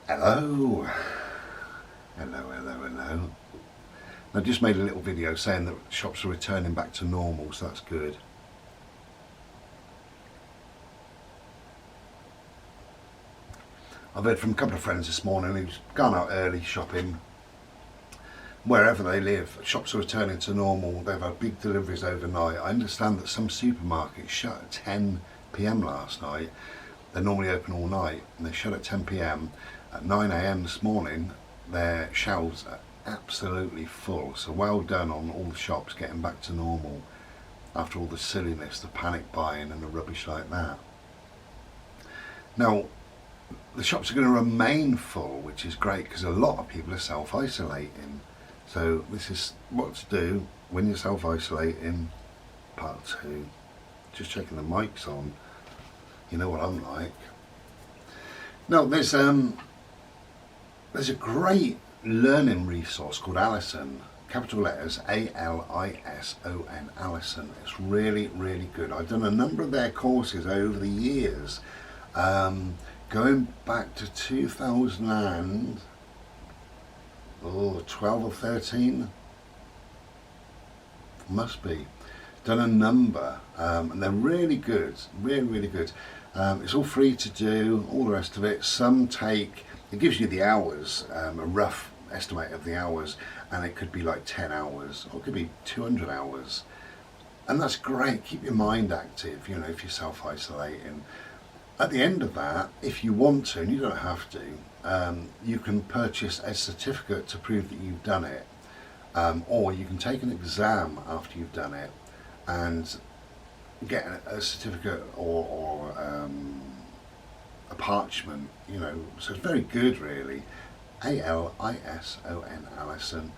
Hello. Hello. I just made a little video saying that shops are returning back to normal, so that's good. I've heard from a couple of friends this morning who's gone out early shopping. Wherever they live, shops are returning to normal. They've had big deliveries overnight. I understand that some supermarkets shut at 10 p.m. last night. They're normally open all night, and they shut at 10 p.m. At 9 a.m. this morning, their shelves are absolutely full. So well done on all the shops getting back to normal after all the silliness, the panic buying and the rubbish like that. Now, the shops are going to remain full, which is great because a lot of people are self-isolating. So this is what to do when you're self-isolating, part 2. Just checking the mics on. You know what I'm like. Now there's a great learning resource called Alison, capital letters A-L-I-S-O-N, Alison. It's really good. I've done a number of their courses over the years, going back to 2012 or 13, must be. Done a number, and they're really good, really good. It's all free to do, all the rest of it. Some take, it gives you the hours, a rough estimate of the hours, and it could be like 10 hours, or it could be 200 hours. And that's great, keep your mind active, you know, if you're self-isolating. At the end of that, if you want to, and you don't have to, you can purchase a certificate to prove that you've done it, or you can take an exam after you've done it and get a certificate or a parchment, you know. So it's very good, really. A-L-I-S-O-N, Alison.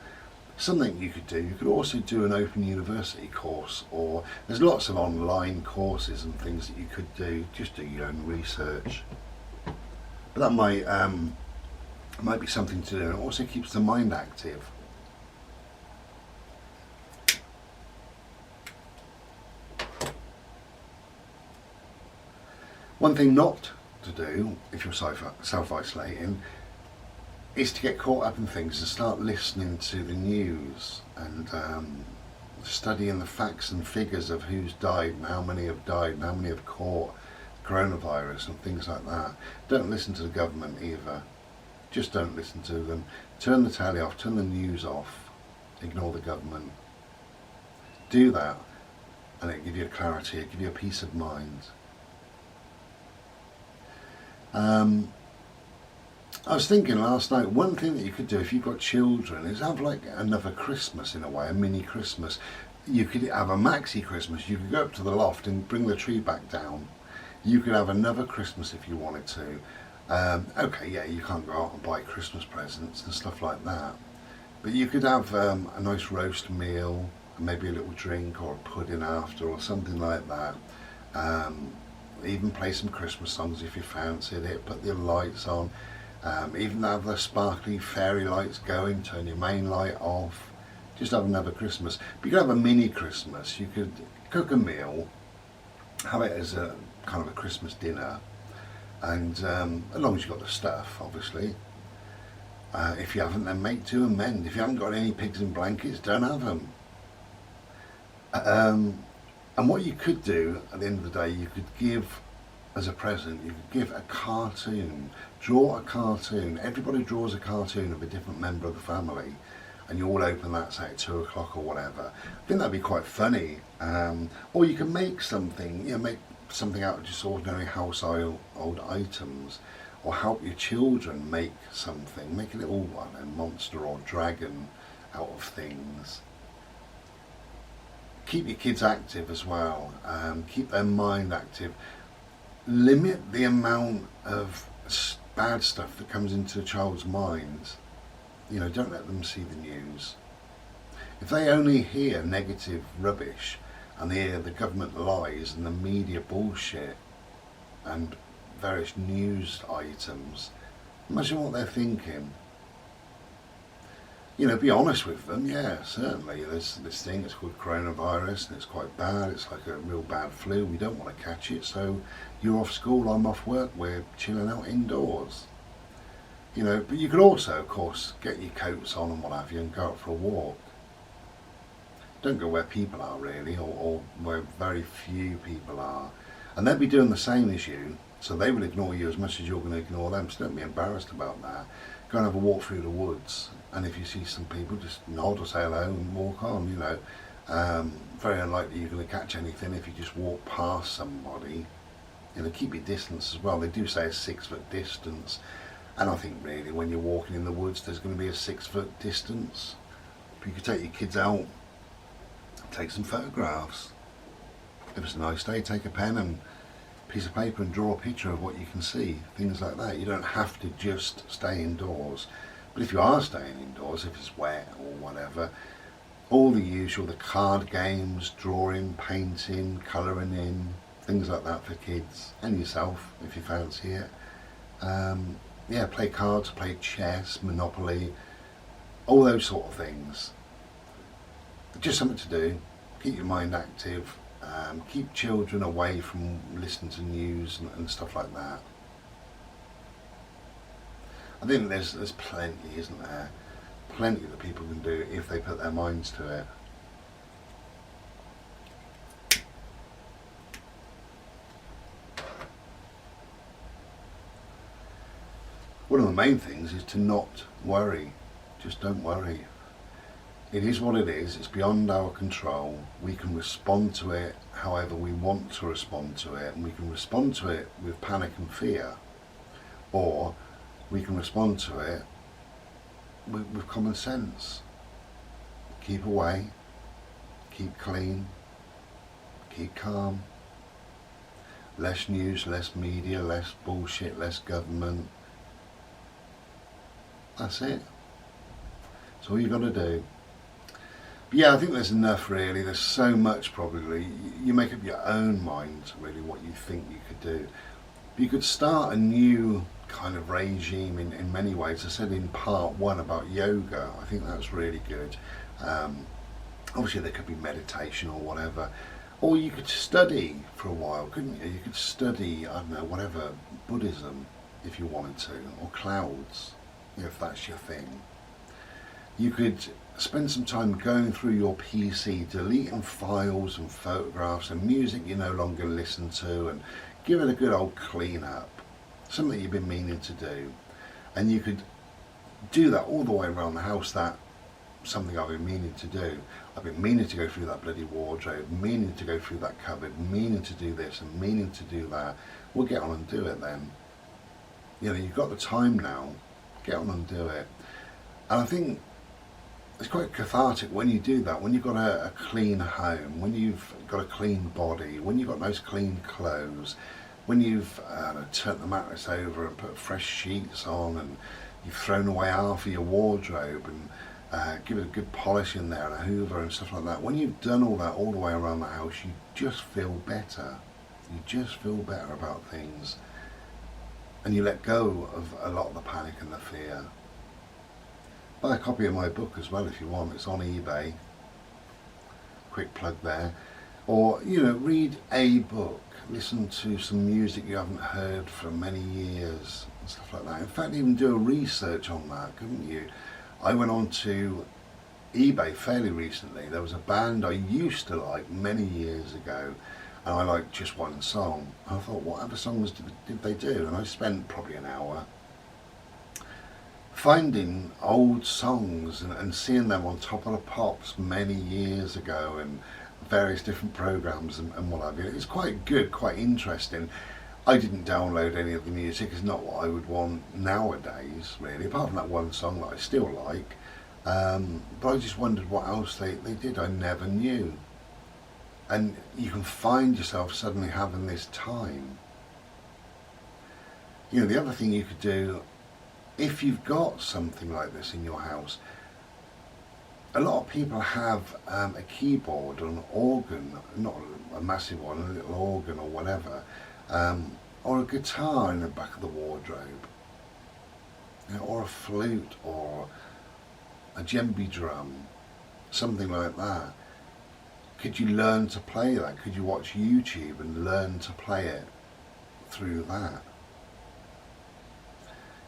Something you could do. You could also do an Open University course, or there's lots of online courses and things that you could do. Just do your own research. But that might be something to do, and it also keeps the mind active. One thing not to do if you're self-isolating is to get caught up in things and start listening to the news and studying the facts and figures of who's died and how many have died and how many have caught coronavirus and things like that. Don't listen to the government either. Just don't listen to them. Turn the telly off, turn the news off, ignore the government. Do that and it'll give you a clarity, it'll give you a peace of mind. I was thinking last night, one thing that you could do if you've got children is have like another Christmas in a way, a mini Christmas. You could have a maxi Christmas. You could go up to the loft and bring the tree back down. You could have another Christmas if you wanted to. Okay, yeah, you can't go out and buy Christmas presents and stuff like that. But you could have a nice roast meal, and maybe a little drink or a pudding after or something like that. Even play some Christmas songs if you fancied it, put the lights on, even have the sparkly fairy lights going, turn your main light off, just have another Christmas. But you could have a mini Christmas. You could cook a meal, have it as a kind of a Christmas dinner, and as long as you've got the stuff, obviously. If you haven't, then make do and mend. If you haven't got any pigs in blankets, don't have them. And what you could do at the end of the day, you could give as a present, you could give a cartoon, draw a cartoon. Everybody draws a cartoon of a different member of the family, and you all open that, say at 2 o'clock or whatever. I think that'd be quite funny. Or you can make something, you know, make something out of just ordinary household items, or help your children make something. Make a little a monster or dragon out of things. Keep your kids active as well, keep their mind active. Limit the amount of bad stuff that comes into a child's mind. You know, don't let them see the news. If they only hear negative rubbish and they hear the government lies and the media bullshit and various news items, imagine what they're thinking. You know, be honest with them. Yeah, certainly. There's this thing, it's called coronavirus, and it's quite bad. It's like a real bad flu. We don't want to catch it, so you're off school, I'm off work, we're chilling out indoors. You know, but you could also, of course, get your coats on and what have you and go out for a walk. Don't go where people are really, or where very few people are. And they'll be doing the same as you, so they will ignore you as much as you're going to ignore them, so don't be embarrassed about that. Go and have a walk through the woods, and if you see some people, just nod or say hello and walk on, you know. Very unlikely you're going to catch anything if you just walk past somebody. You know, keep your distance as well. They do say a 6 foot distance, and I think really when you're walking in the woods there's going to be a 6 foot distance. But you could take your kids out, take some photographs. If it's a nice day, take a pen and piece of paper and draw a picture of what you can see, things like that. You don't have to just stay indoors, but if you are staying indoors, if it's wet or whatever, all the usual, the card games, drawing, painting, colouring in, things like that for kids and yourself if you fancy it. Yeah, play cards, play chess, Monopoly, all those sort of things. Just something to do, keep your mind active, keep children away from listening to news and stuff like that. I think there's plenty, isn't there? Plenty that people can do if they put their minds to it. One of the main things is to not worry. Just don't worry. It is what it is. It's beyond our control. We can respond to it however we want to respond to it, and we can respond to it with panic and fear, or we can respond to it with common sense. Keep away, keep clean, keep calm. Less news, less media, less bullshit, less government. That's it. That's all you've got to do. But yeah, I think there's enough really. There's so much probably. You make up your own mind really what you think you could do. You could start a new kind of regime in many ways. I said in part 1 about yoga. I think that's really good. Obviously there could be meditation or whatever. Or you could study for a while, couldn't you? You could study, I don't know, whatever, Buddhism if you wanted to, or clouds, if that's your thing. You could spend some time going through your PC, deleting files and photographs and music you no longer listen to, and give it a good old clean up. Something you've been meaning to do. And you could do that all the way around the house. That's something I've been meaning to do. I've been meaning to go through that bloody wardrobe, meaning to go through that cupboard, meaning to do this and meaning to do that. We'll get on and do it then. You know, you've got the time now. Get on and do it. And I think it's quite cathartic when you do that, when you've got a clean home, when you've got a clean body, when you've got nice clean clothes, when you've turned the mattress over and put fresh sheets on, and you've thrown away half of your wardrobe and give it a good polish in there and a hoover and stuff like that. When you've done all that all the way around the house, you just feel better. You just feel better about things. And you let go of a lot of the panic and the fear. Buy a copy of my book as well if you want. It's on eBay. Quick plug there. Or, you know, read a book. Listen to some music you haven't heard for many years and stuff like that. In fact, even do a research on that, couldn't you? I went on to eBay fairly recently. There was a band I used to like many years ago, and I liked just one song. I thought, what other songs did they do? And I spent probably an hour finding old songs and seeing them on Top of the Pops many years ago, and various different programs and what have you. It's quite good, quite interesting. I didn't download any of the music. It's not what I would want nowadays, really, apart from that one song that I still like. But I just wondered what else they did I never knew. And you can find yourself suddenly having this time. You know, the other thing you could do, if you've got something like this in your house, a lot of people have a keyboard or an organ, not a massive one, a little organ or whatever, or a guitar in the back of the wardrobe, you know, or a flute or a djembe drum, something like that. Could you learn to play that? Could you watch YouTube and learn to play it through that?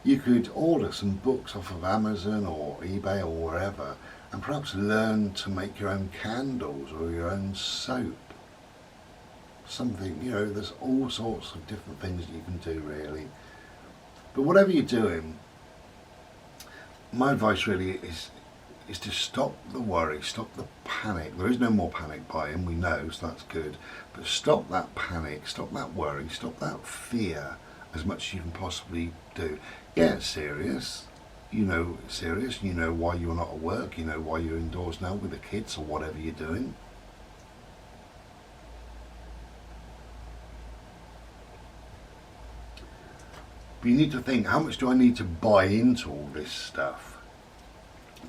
You could order some books off of Amazon or eBay or wherever, and perhaps learn to make your own candles or your own soap. Something, there's all sorts of different things that you can do really. But whatever you're doing, my advice really is to stop the worry, stop the panic. There is no more panic buying, we know, so that's good. But stop that panic, stop that worry, stop that fear as much as you can possibly do. Yeah, it's serious. It's serious. You know why you're not at work. You know why you're indoors now with the kids or whatever you're doing. But you need to think, how much do I need to buy into all this stuff?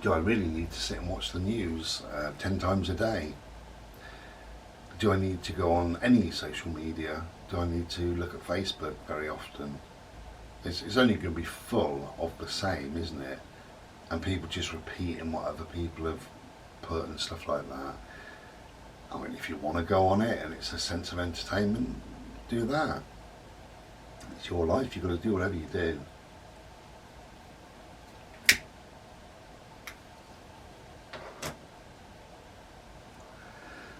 Do I really need to sit and watch the news 10 times a day? Do I need to go on any social media? Do I need to look at Facebook very often? It's only going to be full of the same, isn't it? And people just repeating what other people have put and stuff like that. I mean, if you want to go on it and it's a sense of entertainment, do that. It's your life, you've got to do whatever you do.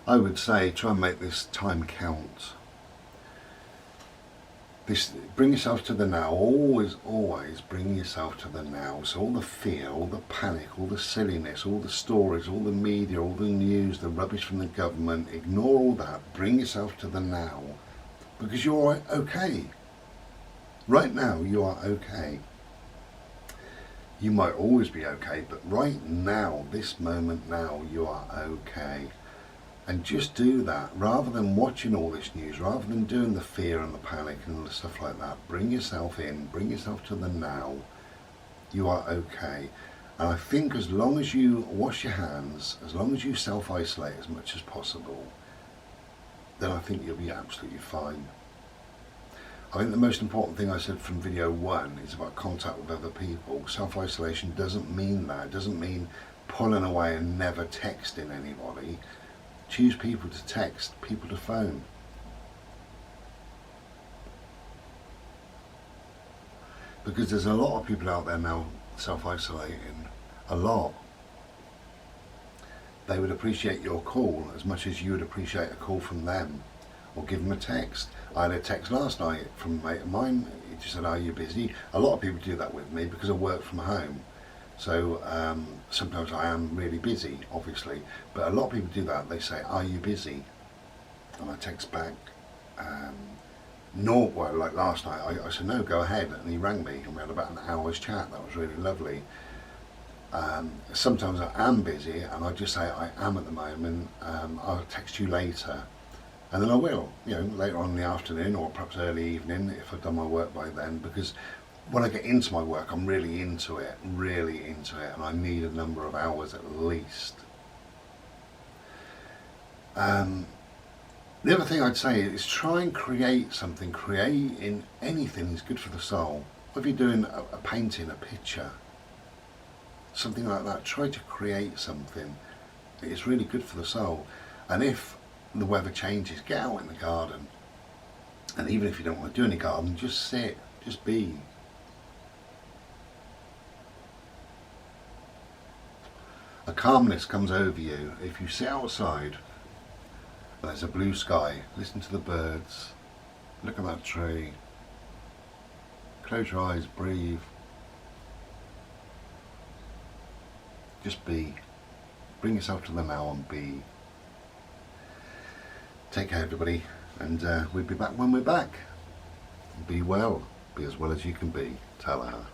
I would say try and make this time count. Bring yourself to the now. Always bring yourself to the now. So all the fear, all the panic, all the silliness, all the stories, all the media, all the news, the rubbish from the government, ignore all that. Bring yourself to the now. Because you're okay. Right now you are okay. You might always be okay, but right now, this moment now, you are okay. And just do that, rather than watching all this news, rather than doing the fear and the panic and all the stuff like that. Bring yourself in, bring yourself to the now. You are okay. And I think as long as you wash your hands, as long as you self-isolate as much as possible, then I think you'll be absolutely fine. I think the most important thing I said from video 1 is about contact with other people. Self-isolation doesn't mean that. It doesn't mean pulling away and never texting anybody. Choose people to text, people to phone. Because there's a lot of people out there now self-isolating. A lot. They would appreciate your call as much as you would appreciate a call from them. Or give them a text. I had a text last night from a mate of mine. He just said, "Are you busy?" A lot of people do that with me because I work from home. So sometimes I am really busy, obviously, but a lot of people do that. They say, "Are you busy?" And I text back, "No." Well, like last night, I said, "No, go ahead." And he rang me and we had about an hour's chat. That was really lovely. Sometimes I am busy and I just say, "I am at the moment, I'll text you later." And then I will, later on in the afternoon or perhaps early evening if I've done my work by then, because when I get into my work, I'm really into it, and I need a number of hours at least. The other thing I'd say is try and create something. Creating anything is good for the soul. If you're doing a painting, a picture, something like that, try to create something. It's really good for the soul. And if the weather changes, get out in the garden. And even if you don't want to do any garden, just sit, just be. A calmness comes over you if you sit outside and there's a blue sky. Listen to the birds, look at that tree, close your eyes, breathe, just be. Bring yourself to the now and be. Take care everybody, and we'll be back when we're back. Be well, be as well as you can be. Ta-ra.